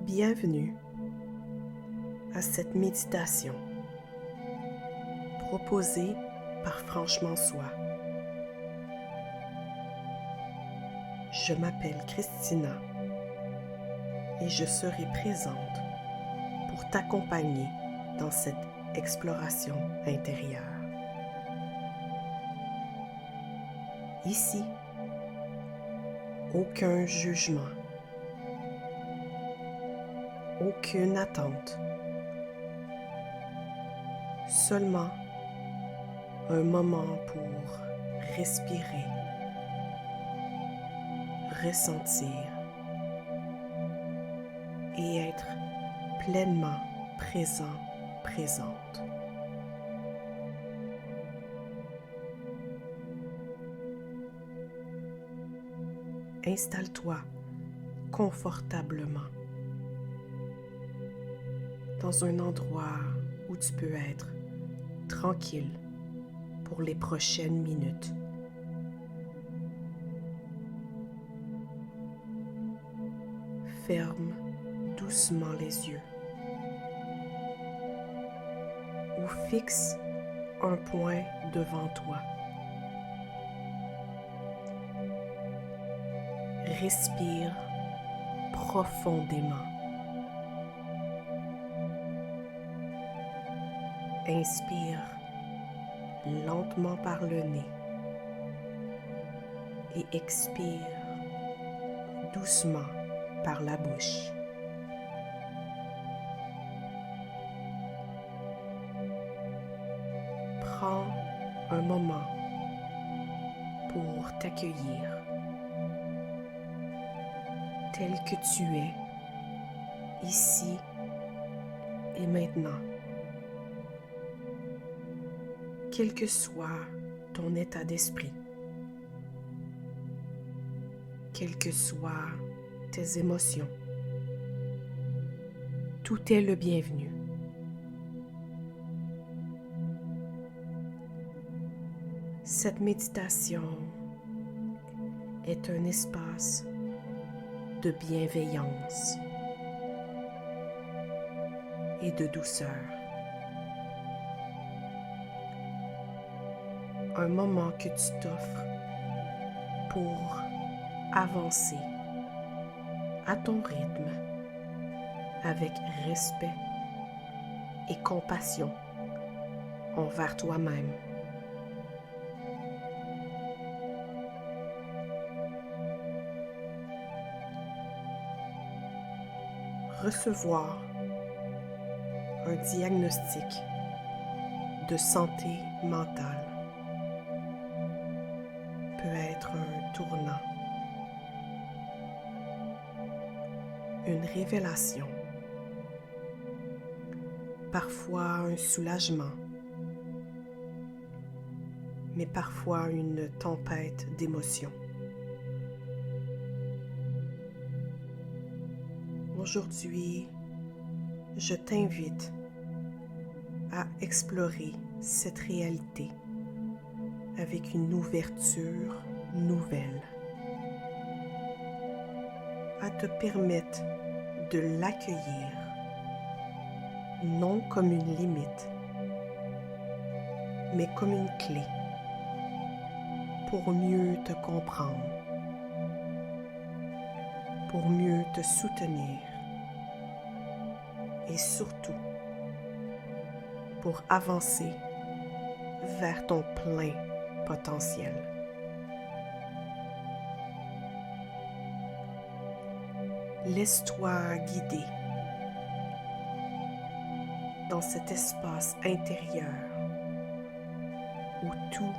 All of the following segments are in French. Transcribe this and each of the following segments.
Bienvenue à cette méditation proposée par Franchement Soi. Je m'appelle Christina et je serai présente pour t'accompagner dans cette exploration intérieure. Ici, aucun jugement, aucune attente, seulement un moment pour respirer, ressentir et être pleinement présent, présente. Installe-toi confortablement dans un endroit où tu peux être tranquille pour les prochaines minutes. Ferme doucement les yeux ou fixe un point devant toi. Respire profondément. Inspire lentement par le nez et expire doucement par la bouche. Prends un moment pour t'accueillir tel que tu es, ici et maintenant. Quel que soit ton état d'esprit, quelles que soient tes émotions, tout est le bienvenu. Cette méditation est un espace de bienveillance et de douceur. Un moment que tu t'offres pour avancer à ton rythme avec respect et compassion envers toi-même. Recevoir un diagnostic de santé mentale peut être un tournant, une révélation, parfois un soulagement, mais parfois une tempête d'émotions. Aujourd'hui, je t'invite à explorer cette réalité avec une ouverture nouvelle, à te permettre de l'accueillir, non comme une limite, mais comme une clé pour mieux te comprendre, pour mieux te soutenir et surtout pour avancer vers ton plein potentiel. Laisse-toi guider dans cet espace intérieur où tout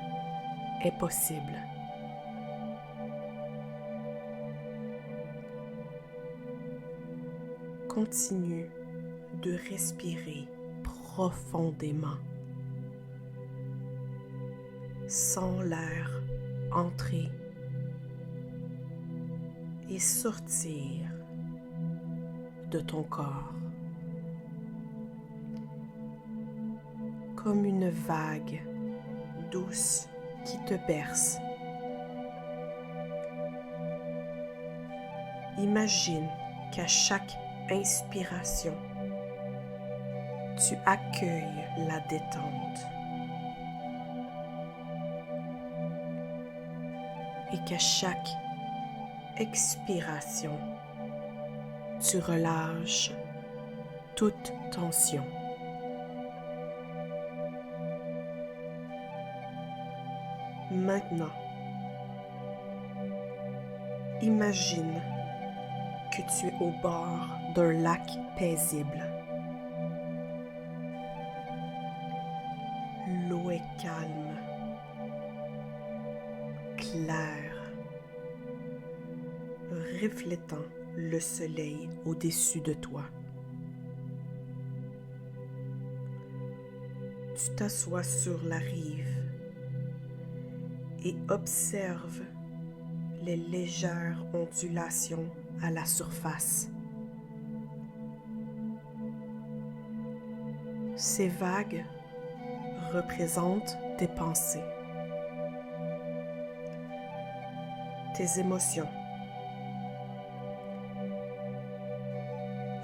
est possible. Continue de respirer profondément. Sens l'air entrer et sortir de ton corps comme une vague douce qui te berce. Imagine qu'à chaque inspiration, tu accueilles la détente et qu'à chaque expiration, tu relâches toute tension. Maintenant, imagine que tu es au bord d'un lac paisible. L'eau est calme, claire, reflétant le soleil au-dessus de toi. Tu t'assois sur la rive et observe les légères ondulations à la surface. Ces vagues représentent tes pensées, tes émotions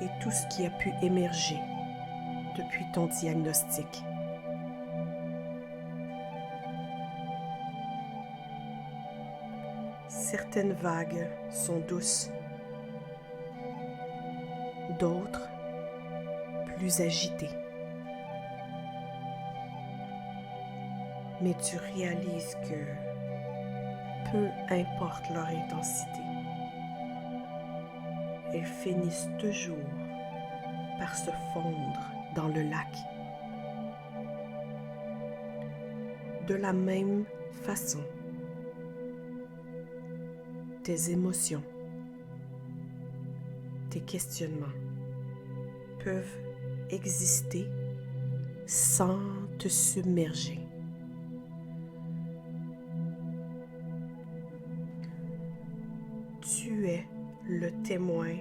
et tout ce qui a pu émerger depuis ton diagnostic. Certaines vagues sont douces, d'autres plus agitées. Mais tu réalises que peu importe leur intensité, elles finissent toujours par se fondre dans le lac. De la même façon, tes émotions, tes questionnements peuvent exister sans te submerger. Tu es le témoin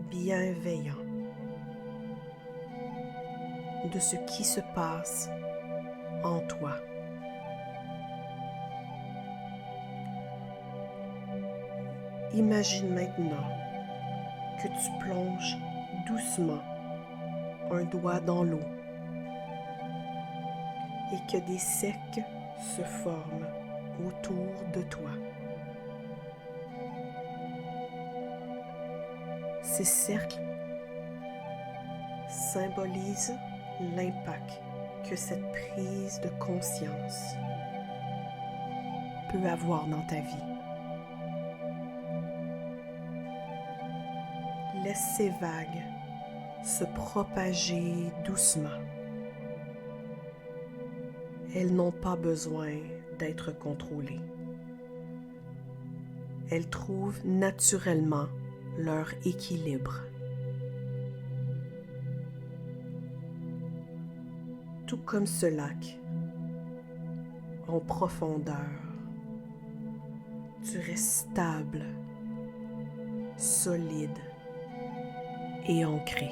bienveillant de ce qui se passe en toi. Imagine maintenant que tu plonges doucement un doigt dans l'eau et que des cercles se forment autour de toi. Ces cercles symbolisent l'impact que cette prise de conscience peut avoir dans ta vie. Laisse ces vagues se propager doucement. Elles n'ont pas besoin d'être contrôlées. Elles trouvent naturellement leur équilibre. Tout comme ce lac, en profondeur, tu restes stable, solide et ancré.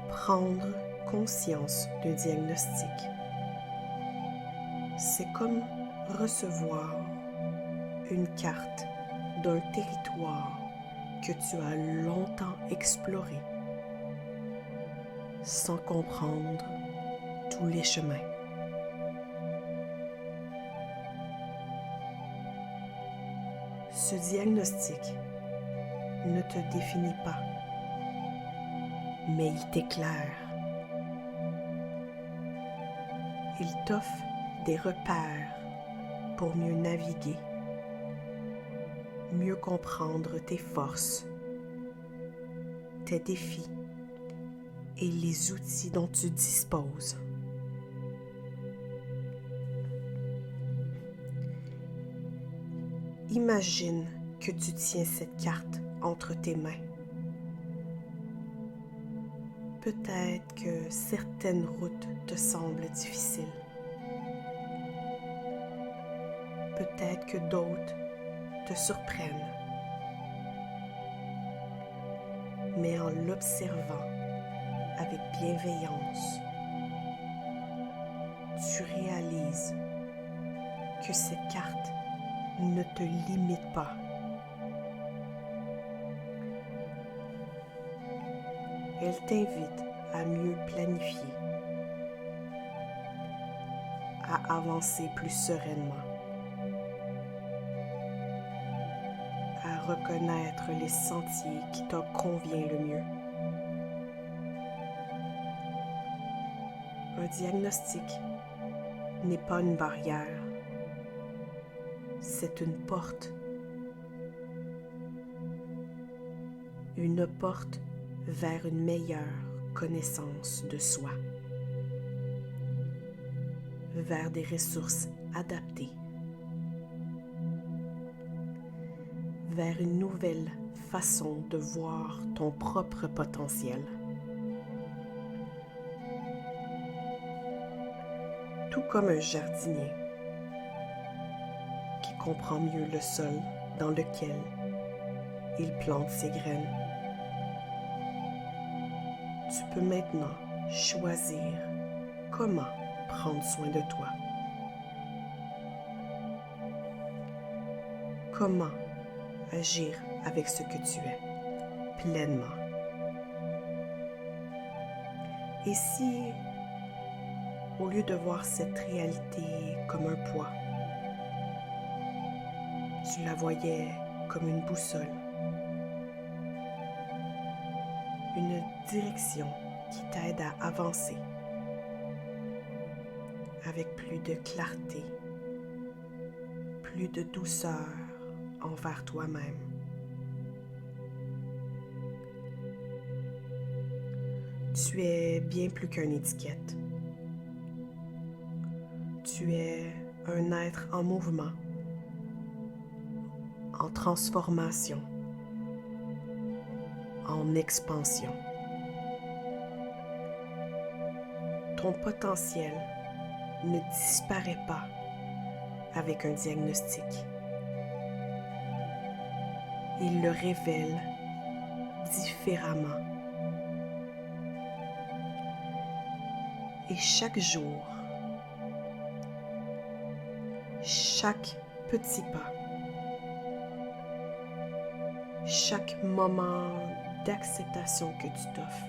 Prendre conscience d'un diagnostic, c'est comme recevoir une carte d'un territoire que tu as longtemps exploré sans comprendre tous les chemins. Ce diagnostic ne te définit pas, mais il t'éclaire. Il t'offre des repères pour mieux naviguer, mieux comprendre tes forces, tes défis et les outils dont tu disposes. Imagine que tu tiens cette carte entre tes mains. Peut-être que certaines routes te semblent difficiles. Peut-être que d'autres te surprennent. Mais en l'observant avec bienveillance, tu réalises que cette carte ne te limite pas. Elle t'invite à mieux planifier, à avancer plus sereinement, à reconnaître les sentiers qui te conviennent le mieux. Un diagnostic n'est pas une barrière, c'est une porte. Une porte vers une meilleure connaissance de soi, vers des ressources adaptées, vers une nouvelle façon de voir ton propre potentiel. Tout comme un jardinier qui comprend mieux le sol dans lequel il plante ses graines. Tu peux maintenant choisir comment prendre soin de toi. Comment agir avec ce que tu es pleinement. Et si, au lieu de voir cette réalité comme un poids, tu la voyais comme une boussole, une direction qui t'aide à avancer avec plus de clarté, plus de douceur envers toi-même. Tu es bien plus qu'une étiquette. Tu es un être en mouvement, en transformation, en expansion. Ton potentiel ne disparaît pas avec un diagnostic. Il le révèle différemment. Et chaque jour, chaque petit pas, chaque moment d'acceptation que tu t'offres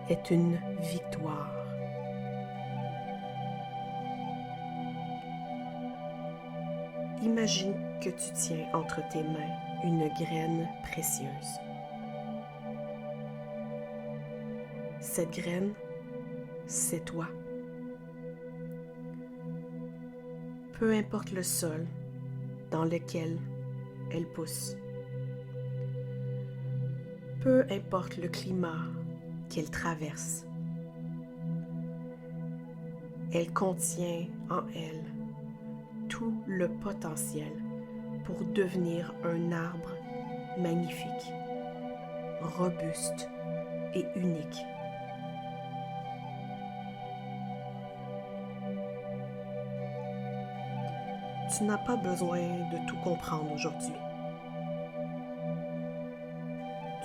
est une victoire. Imagine que tu tiens entre tes mains une graine précieuse. Cette graine, c'est toi. Peu importe le sol dans lequel elle pousse. Peu importe le climat qu'elle traverse. Elle contient en elle tout le potentiel pour devenir un arbre magnifique, robuste et unique. Tu n'as pas besoin de tout comprendre aujourd'hui.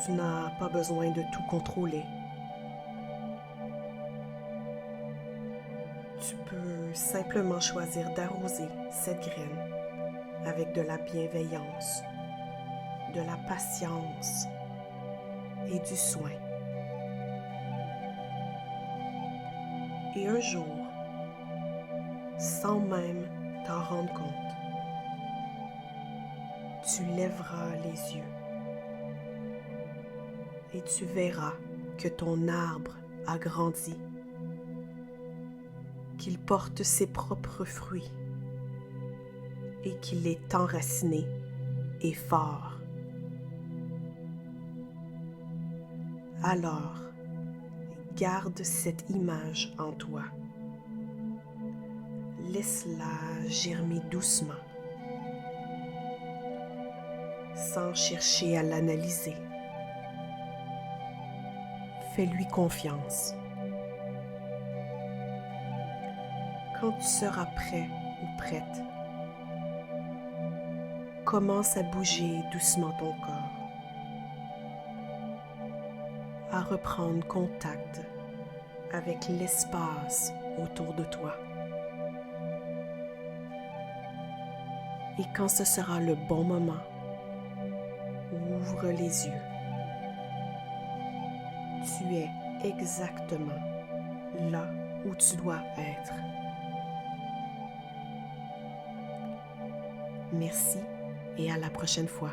Tu n'as pas besoin de tout contrôler. Tu peux simplement choisir d'arroser cette graine avec de la bienveillance, de la patience et du soin. Et un jour, sans même t'en rendre compte, tu lèveras les yeux et tu verras que ton arbre a grandi, qu'il porte ses propres fruits et qu'il est enraciné et fort. Alors, garde cette image en toi. Laisse-la germer doucement, sans chercher à l'analyser. Fais-lui confiance. Quand tu seras prêt ou prête, commence à bouger doucement ton corps, à reprendre contact avec l'espace autour de toi. Et quand ce sera le bon moment, ouvre les yeux. Tu es exactement là où tu dois être. Merci et à la prochaine fois.